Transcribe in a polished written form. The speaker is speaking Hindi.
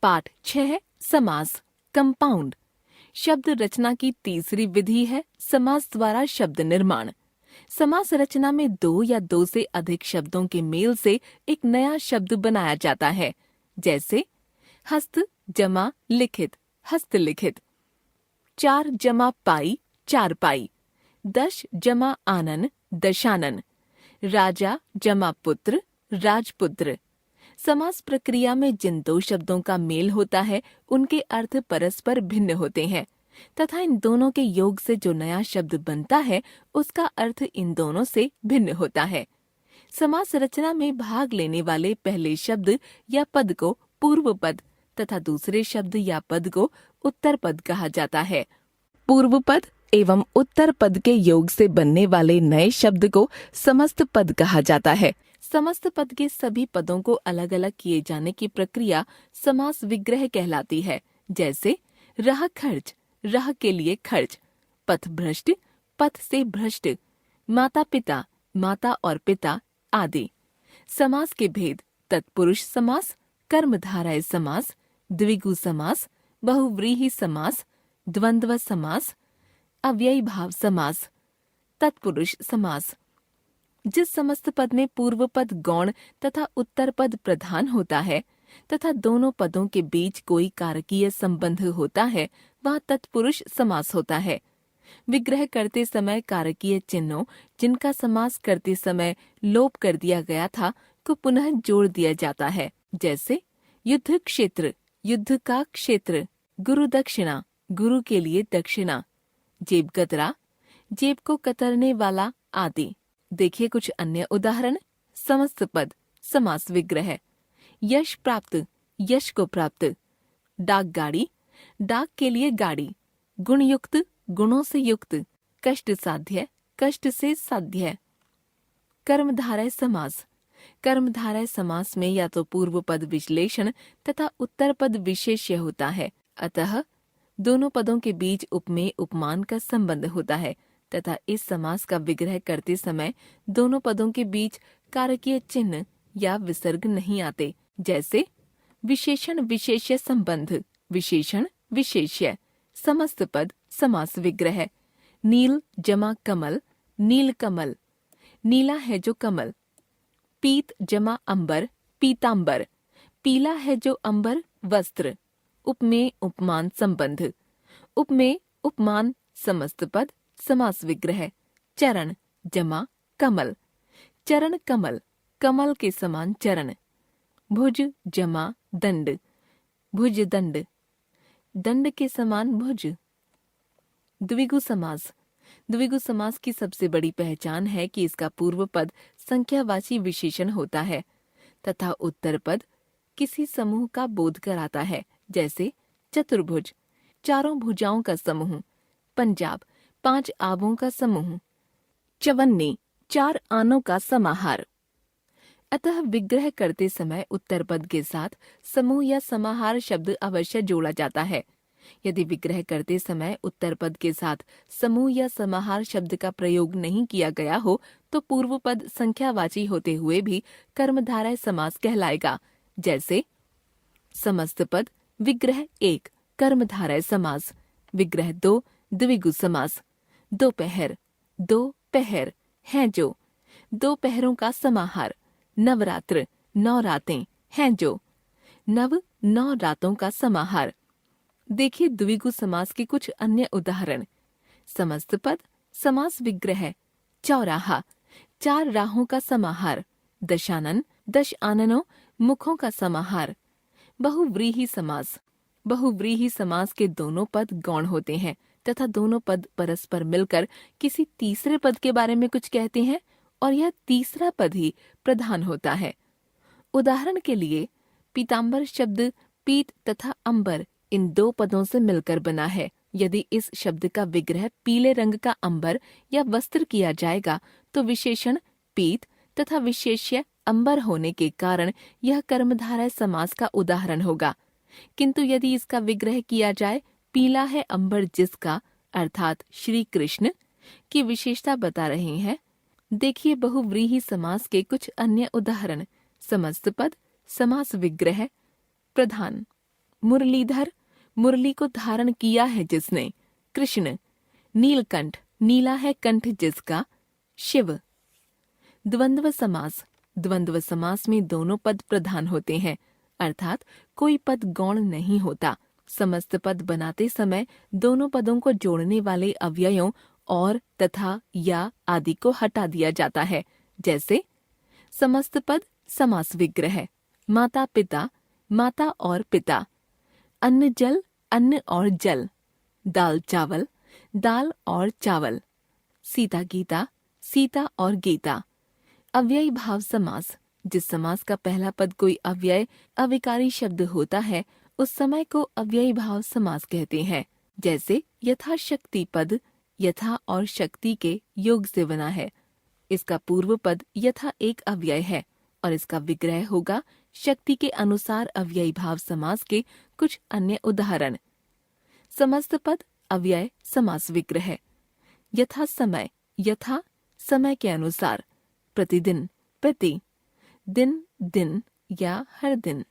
पाठ 6 समास कंपाउंड। शब्द रचना की तीसरी विधि है समास द्वारा शब्द निर्माण। समास रचना में दो या दो से अधिक शब्दों के मेल से एक नया शब्द बनाया जाता है, जैसे हस्त जमा लिखित हस्तलिखित, 4 जमा पाई चारपाई, 10 जमा आनन दशानन, राजा जमा पुत्र राजपुत्र। समास प्रक्रिया में जिन दो शब्दों का मेल होता है उनके अर्थ परस्पर भिन्न होते हैं तथा इन दोनों के योग से जो नया शब्द बनता है उसका अर्थ इन दोनों से भिन्न होता है। समास रचना में भाग लेने वाले पहले शब्द या पद को पूर्व पद तथा दूसरे शब्द या पद को उत्तर पद कहा जाता है। पूर्व पद एवं उत्तर पद के योग से बनने वाले नए शब्द को समस्त पद कहा जाता है। समस्त पद के सभी पदों को अलग अलग किए जाने की प्रक्रिया समास विग्रह कहलाती है, जैसे रह खर्च रह के लिए खर्च, पथ भ्रष्ट पथ से भ्रष्ट, माता पिता माता और पिता आदि। समास के भेद तत्पुरुष समास, कर्मधारय समास, द्विगु समास, बहुव्रीहि समास, द्वंद्व समास, अव्ययी भाव समास। तत्पुरुष समास जिस समस्त पद में पूर्व पद गौण तथा उत्तर पद प्रधान होता है तथा दोनों पदों के बीच कोई कारकीय संबंध होता है वह तत्पुरुष समास होता है। विग्रह करते समय कारकीय चिन्हों जिनका समास करते समय लोप कर दिया गया था को पुनः जोड़ दिया जाता है, जैसे युद्ध क्षेत्र युद्ध का क्षेत्र, गुरु दक्षिणा गुरु के लिए दक्षिणा, जेब कतरा जेब को कतरने वाला आदि। देखिए कुछ अन्य उदाहरण। समस्त पद समास विग्रह, यश प्राप्त यश को प्राप्त, डाक गाड़ी डाक के लिए गाड़ी, गुण युक्त गुणों से युक्त, कष्ट साध्य कष्ट से साध्य। कर्मधारय समास कर्मधारय समास में या तो पूर्व पद विश्लेषण तथा उत्तर पद विशेष्य होता है, अतः दोनों पदों के बीच उपमेय उपमान का संबंध होता है तथा इस समास का विग्रह करते समय दोनों पदों के बीच कारकीय चिन्ह या विसर्ग नहीं आते, जैसे विशेषण विशेष्य संबंध, विशेषण विशेष्य। समस्त पद समास विग्रह, नील जमा कमल नील कमल, नीला है जो कमल, पीत जमा अंबर पीतांबर, पीला है जो अंबर वस्त्र। उपमेय उपमान संबंध, उपमेय उपमान समस्त पद समास विग्रह, चरण जमा कमल चरण कमल, कमल के समान चरण, भुज जमा दंड भुज दंड, दंड के समान भुज। द्विगु समास द्विगु समास की सबसे बड़ी पहचान है कि इसका पूर्व पद संख्यावाची विशेषण होता है तथा उत्तर पद किसी समूह का बोध कराता है, जैसे चतुर्भुज चारों भुजाओं का समूह, पंजाब 5 आबों का समूह, चवन्नी 4 आनों का समाहार। अतः विग्रह करते समय उत्तर पद के साथ समूह या समाहार शब्द अवश्य जोड़ा जाता है। यदि विग्रह करते समय उत्तर पद के साथ समूह या समाहार शब्द का प्रयोग नहीं किया गया हो तो पूर्व पद संख्यावाची होते हुए भी कर्मधारय समास कहलाएगा, जैसे समस्त पद विग्रह 1 कर्मधारय समास, विग्रह 2 द्विगु समास, दोपहर दो पहर हैं जो, दो पहरों का समाहार, नवरात्र 9 रातें हैं जो, नव 9 रातों का समाहार। देखिए द्विगु समास के कुछ अन्य उदाहरण। समस्त पद समास विग्रह, चौराहा 4 राहों का समाहार, दशानन 10 आननों मुखों का समाहार। बहुव्रीहि समास बहुव्रीहि समास के दोनों पद गौण होते हैं तथा दोनों पद परस्पर मिलकर किसी तीसरे पद के बारे में कुछ कहते हैं और यह तीसरा पद ही प्रधान होता है। उदाहरण के लिए पीतांबर शब्द पीत तथा अंबर इन दो पदों से मिलकर बना है। यदि इस शब्द का विग्रह पीले रंग का अंबर या वस्त्र किया जाएगा तो विशेषण पीत तथा विशेष्य अंबर होने के कारण यह कर्मधारय समास का उदाहरण होगा। किंतु यदि इसका विग्रह किया जाए पीला है अंबर जिसका, अर्थात श्री कृष्ण की विशेषता बता रहे हैं। देखिए बहुव्रीहि समास के कुछ अन्य उदाहरण। समस्त पद समास विग्रह, प्रधान मुरलीधर, मुरली को धारण किया है जिसने। कृष्ण, नीलकंठ, नीला है कंठ जिसका। शिव। द्वंद्व समास, द्वंद्व समास में दोनों पद प्रधान होते हैं, अर्थात कोई पद गौण नहीं होता। समस्त पद बनाते समय दोनों पदों को जोड़ने वाले अव्ययों और, तथा, या आदि को हटा दिया जाता है। जैसे समस्त पद समास विग्रह, माता पिता, माता और पिता। अन्न जल, अन्न और जल। दाल चावल, दाल और चावल। सीता गीता, सीता और गीता। अव्ययी भाव समास, जिस समास का पहला पद कोई अव्यय अविकारी शब्द होता है उस समय को अव्ययी भाव समास कहते हैं। जैसे यथाशक्ति पद यथा और शक्ति के योग से बना है। इसका पूर्व पद यथा एक अव्यय है और इसका विग्रह होगा शक्ति के अनुसार। अव्ययी भाव समास के कुछ अन्य उदाहरण। समस्त पद अव्यय समास विग्रह। यथा समय, यथा समय के अनुसार। प्रतिदिन, प्रति। दिन, दिन या हर दिन।